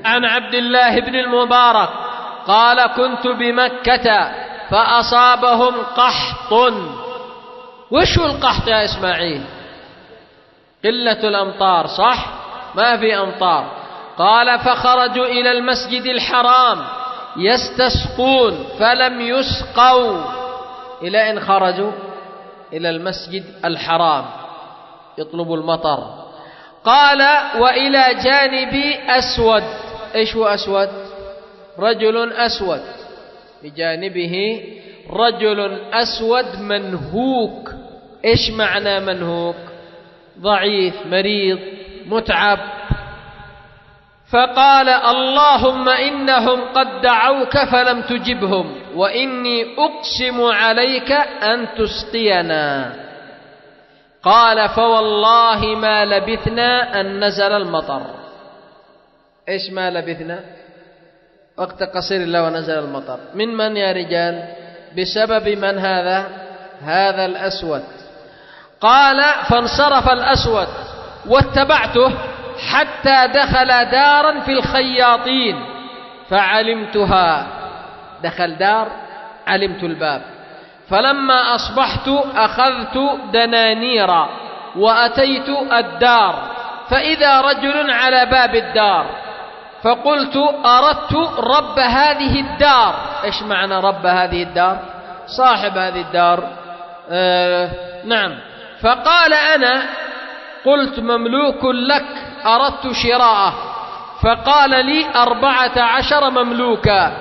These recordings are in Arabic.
عن عبد الله بن المبارك قال كنت بمكة فأصابهم قحط. وش هو القحط يا إسماعيل؟ قلة الأمطار، صح؟ ما في أمطار. قال فخرجوا إلى المسجد الحرام يستسقون فلم يسقوا. إلى أن خرجوا إلى المسجد الحرام يطلبوا المطر. قال وإلى جانبي أسود. إيش هو أسود؟ رجل أسود، بجانبه رجل أسود منهوك. إيش معنى منهوك؟ ضعيف، مريض، متعب. فقال اللهم إنهم قد دعوك فلم تجبهم وإني أقسم عليك أن تسقينا. قال فوالله ما لبثنا أن نزل المطر. إيش ما لبثنا؟ وقت قصير الله ونزل المطر. من يا رجال؟ بسبب من هذا؟ هذا الأسود. قال فانصرف الأسود واتبعته حتى دخل دارا في الخياطين فعلمتها. دخل دار علمت الباب. فلما أصبحت أخذت دنانيرا وأتيت الدار فإذا رجل على باب الدار فقلت أردت رب هذه الدار. إيش معنى رب هذه الدار؟ صاحب هذه الدار. نعم. فقال أنا. قلت مملوك لك أردت شراءه. فقال لي 14 مملوكا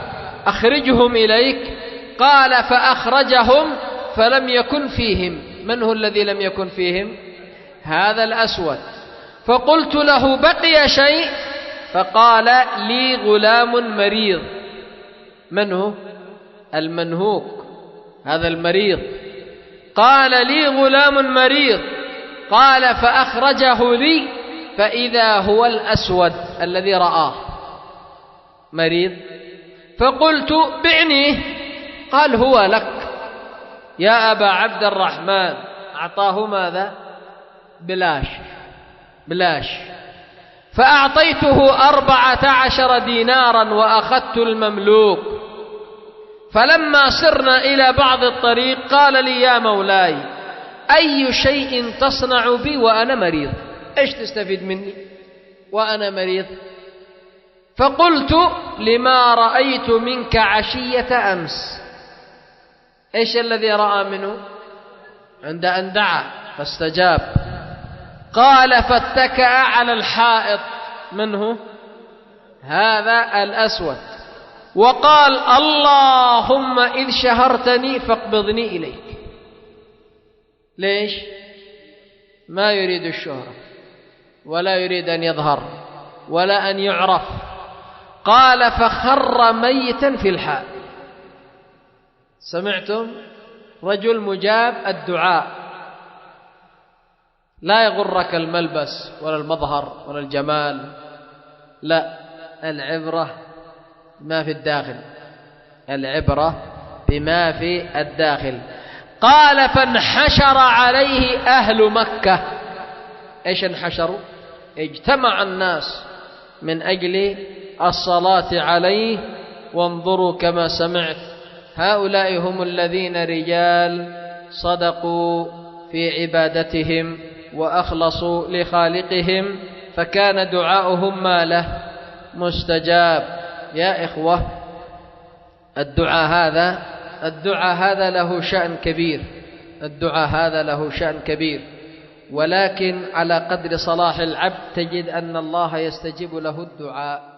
أخرجهم إليك. قال فأخرجهم فلم يكن فيهم. من هو الذي لم يكن فيهم؟ هذا الأسود. فقلت له بقي شيء؟ فقال لي غلام مريض. من هو؟ المنهوك، هذا المريض. قال لي غلام مريض. قال فأخرجه لي فإذا هو الأسود الذي رآه مريض. فقلت بعنيه. قال هو لك يا أبا عبد الرحمن. أعطاه ماذا؟ بلاش. فأعطيته 14 دينارا وأخذت المملوك. فلما سرنا إلى بعض الطريق قال لي يا مولاي أي شيء تصنع بي وأنا مريض؟ إيش تستفيد مني وأنا مريض؟ فقلت لما رأيت منك عشية أمس. إيش الذي رأى منه؟ عند أن دعا فاستجاب. قال فاتكأ على الحائط. منه؟ هذا الأسود. وقال اللهم إذ شهرتني فاقبضني إليك. ليش؟ ما يريد الشهرة ولا يريد أن يظهر ولا أن يعرف. قال فخر ميتا في الحال. سمعتم؟ رجل مجاب الدعاء. لا يغرك الملبس ولا المظهر ولا الجمال، لا، العبرة ما في الداخل، العبرة بما في الداخل. قال فانحشر عليه أهل مكة. إيش انحشروا؟ اجتمع الناس من أجل الصلاة عليه. وانظروا كما سمعت هؤلاء هم الذين رجال صدقوا في عبادتهم وأخلصوا لخالقهم فكان دعاؤهم ما له مستجاب. يا إخوة الدعاء هذا له شأن كبير. الدعاء هذا له شأن كبير، ولكن على قدر صلاح العبد تجد أن الله يستجيب له الدعاء.